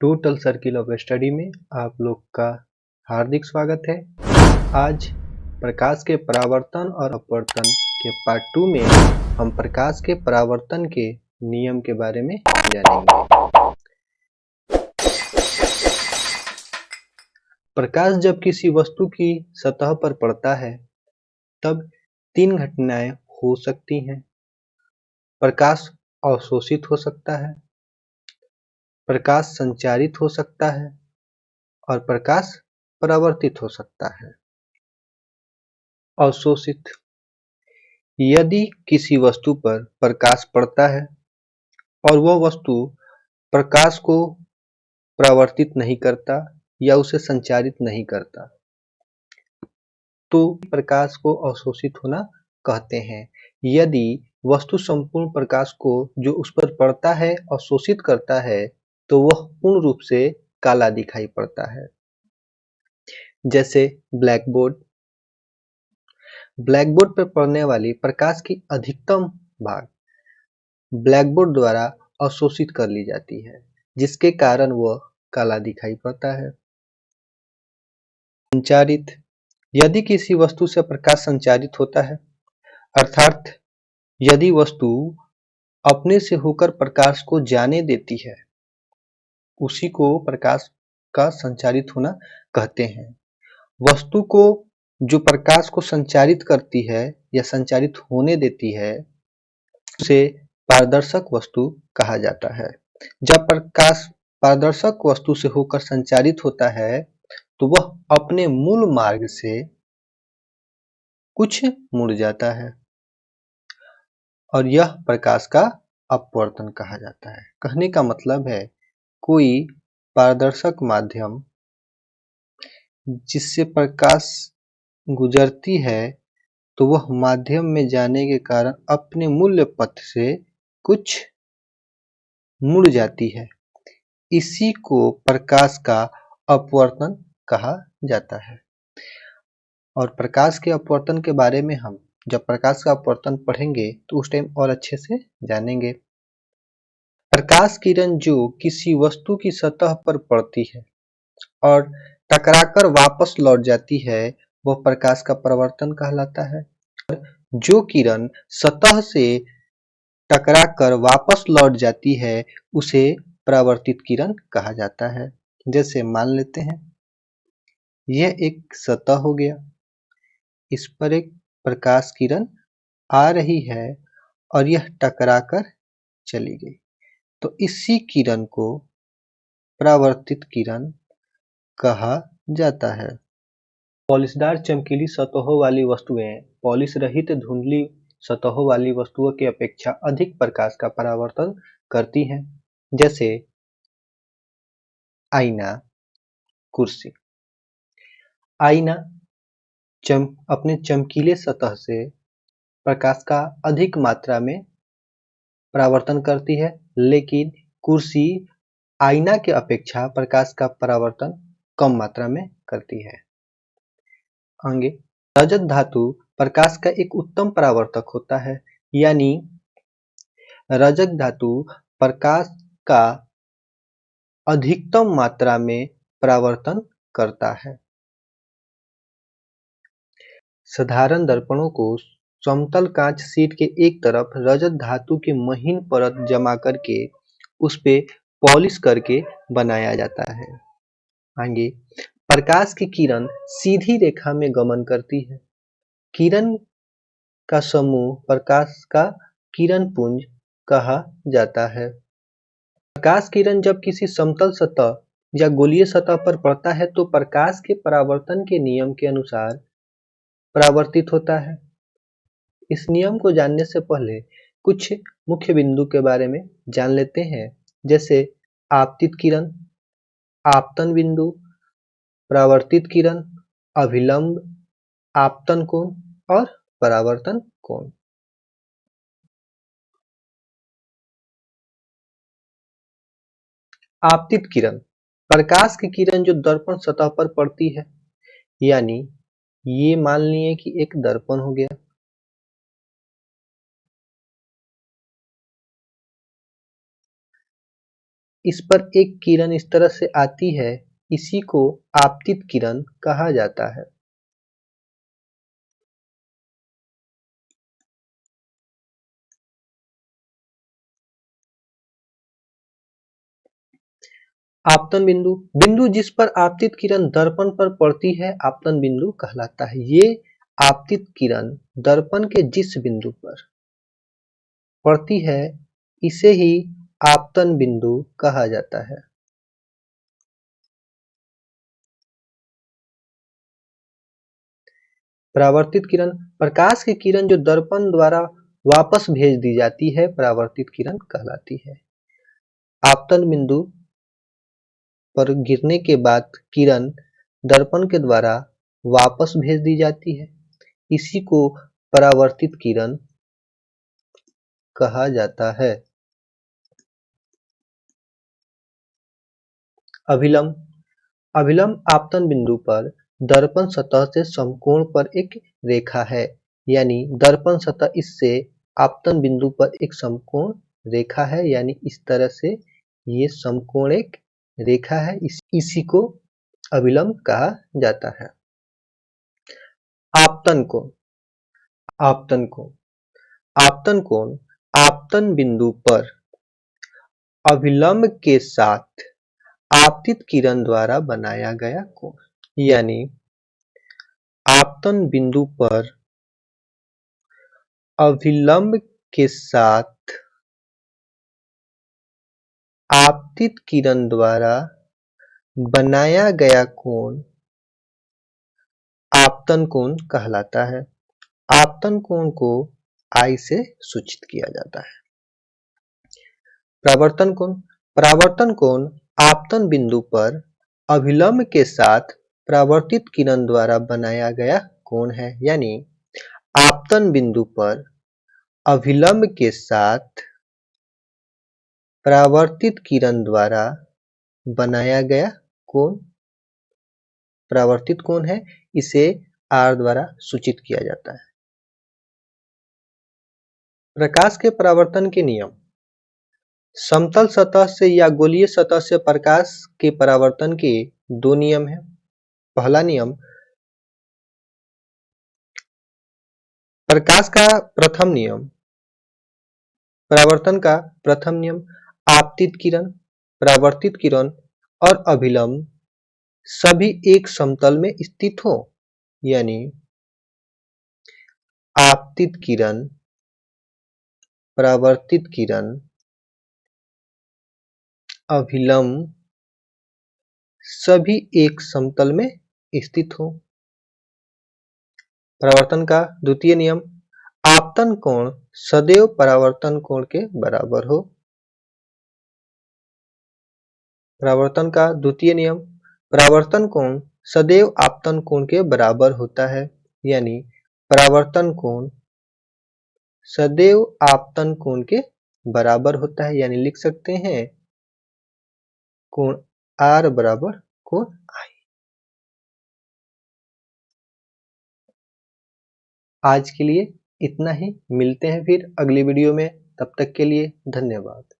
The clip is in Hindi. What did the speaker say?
टोटल सर्किल ऑफ स्टडी में आप लोग का हार्दिक स्वागत है। आज प्रकाश के परावर्तन और अपवर्तन के पार्ट 2 में हम प्रकाश के परावर्तन के नियम के बारे में जानेंगे। प्रकाश जब किसी वस्तु की सतह पर पड़ता है तब 3 घटनाएं हो सकती हैं। प्रकाश अवशोषित हो सकता है, प्रकाश संचारित हो सकता है और प्रकाश परावर्तित हो सकता है। अवशोषित: यदि किसी वस्तु पर प्रकाश पड़ता है और वह वस्तु प्रकाश को परावर्तित नहीं करता या उसे संचारित नहीं करता तो प्रकाश को अवशोषित होना कहते हैं। यदि वस्तु संपूर्ण प्रकाश को जो उस पर पड़ता है अवशोषित करता है तो वह पूर्ण रूप से काला दिखाई पड़ता है। जैसे ब्लैक बोर्ड पर पड़ने वाली प्रकाश की अधिकतम भाग ब्लैक बोर्ड द्वारा अवशोषित कर ली जाती है, जिसके कारण वह काला दिखाई पड़ता है। संचारित: यदि किसी वस्तु से प्रकाश संचारित होता है, अर्थात यदि वस्तु अपने से होकर प्रकाश को जाने देती है, उसी को प्रकाश का संचारित होना कहते हैं। वस्तु को जो प्रकाश को संचारित करती है या संचारित होने देती है उसे पारदर्शक वस्तु कहा जाता है। जब प्रकाश पारदर्शक वस्तु से होकर संचारित होता है तो वह अपने मूल मार्ग से कुछ मुड़ जाता है और यह प्रकाश का अपवर्तन कहा जाता है। कहने का मतलब है कोई पारदर्शक माध्यम जिससे प्रकाश गुजरती है तो वह माध्यम में जाने के कारण अपने मूल पथ से कुछ मुड़ जाती है। इसी को प्रकाश का अपवर्तन कहा जाता है। और प्रकाश के अपवर्तन के बारे में हम जब प्रकाश का अपवर्तन पढ़ेंगे तो उस टाइम और अच्छे से जानेंगे। प्रकाश किरण जो किसी वस्तु की सतह पर पड़ती है और टकराकर वापस लौट जाती है वह प्रकाश का परावर्तन कहलाता है। जो किरण सतह से टकराकर वापस लौट जाती है उसे परावर्तित किरण कहा जाता है। जैसे मान लेते हैं यह एक सतह हो गया, इस पर एक प्रकाश किरण आ रही है और यह टकराकर चली गई, तो इसी किरण को परावर्तित किरण कहा जाता है। पॉलिशदार चमकीली सतहों वाली वस्तुएं पॉलिश रहित धुंधली सतहों वाली वस्तुओं की अपेक्षा अधिक प्रकाश का परावर्तन करती हैं। जैसे आईना, कुर्सी। आईना अपने चमकीले सतह से प्रकाश का अधिक मात्रा में परावर्तन करती है, लेकिन कुर्सी आईना के अपेक्षा प्रकाश का परावर्तन कम मात्रा में करती है। आगे, रजत धातु प्रकाश का एक उत्तम परावर्तक होता है, यानी रजत धातु प्रकाश का अधिकतम मात्रा में परावर्तन करता है। साधारण दर्पणों को समतल कांच शीट के एक तरफ रजत धातु की महीन परत जमा करके उस पे पॉलिश करके बनाया जाता है। आगे, प्रकाश की किरण सीधी रेखा में गमन करती है। किरण का समूह प्रकाश का किरण पुंज कहा जाता है। प्रकाश किरण जब किसी समतल सतह या गोलीय सतह पर पड़ता है तो प्रकाश के परावर्तन के नियम के अनुसार परावर्तित होता है। इस नियम को जानने से पहले कुछ मुख्य बिंदु के बारे में जान लेते हैं, जैसे आपतित किरण, आपतन बिंदु, परावर्तित किरण, अभिलंब, आपतन कोण और परावर्तन कोण। आपतित किरण प्रकाश की किरण जो दर्पण सतह पर पड़ती है, यानी ये मान लिए कि एक दर्पण हो गया। इस पर एक किरण इस तरह से आती है, इसी को आपतित किरण कहा जाता है। आपतन बिंदु, बिंदु जिस पर आपतित किरण दर्पण पर पड़ती है आपतन बिंदु कहलाता है। ये आपतित किरण दर्पण के जिस बिंदु पर पड़ती है इसे ही आपतन बिंदु कहा जाता है। परावर्तित किरण, प्रकाश की किरण जो दर्पण द्वारा वापस भेज दी जाती है परावर्तित किरण कहलाती है। आपतन बिंदु पर गिरने के बाद किरण दर्पण के द्वारा वापस भेज दी जाती है, इसी को परावर्तित किरण कहा जाता है। अभिलंब, अभिलंब आपतन बिंदु पर दर्पण सतह से समकोण पर एक रेखा है, यानी दर्पण सतह इससे आपतन बिंदु पर एक समकोण रेखा है, यानी इस तरह से ये समकोण एक रेखा है, इसी को अभिलंब कहा जाता है। आपतन कोण, आपतन कोण, आपतन कोण आपतन बिंदु पर अभिलंब के साथ आपतित किरण द्वारा बनाया गया कोण, यानी आपतन बिंदु पर अभिलंब के साथ आपतित किरण द्वारा बनाया गया कोण आपतन कोण कहलाता है। आपतन कोण को I से सूचित किया जाता है। परावर्तन कोण, परावर्तन कोण आपतन बिंदु पर अभिलंब के साथ परावर्तित किरण द्वारा बनाया गया कोण है, यानी आपतन बिंदु पर अभिलंब के साथ परावर्तित किरण द्वारा बनाया गया कोण परावर्तित कोण है, इसे R द्वारा सूचित किया जाता है। प्रकाश के परावर्तन के नियम, समतल सतह से या गोलीय सतह से प्रकाश के परावर्तन के दो नियम हैं। पहला नियम, प्रकाश का प्रथम नियम, परावर्तन का प्रथम नियम, आपतित किरण, परावर्तित किरण और अभिलंब सभी एक समतल में स्थित हो, यानी आपतित किरण, परावर्तित किरण, अभिलंब सभी एक समतल में स्थित हो। परावर्तन का द्वितीय नियम, आपतन कोण सदैव परावर्तन कोण के बराबर हो। परावर्तन का द्वितीय नियम, परावर्तन कोण सदैव आपतन कोण के बराबर होता है, यानी परावर्तन कोण सदैव आपतन कोण के बराबर होता है, यानी लिख सकते हैं कोण R बराबर कोण I। आज के लिए इतना ही, मिलते हैं फिर अगली वीडियो में, तब तक के लिए धन्यवाद।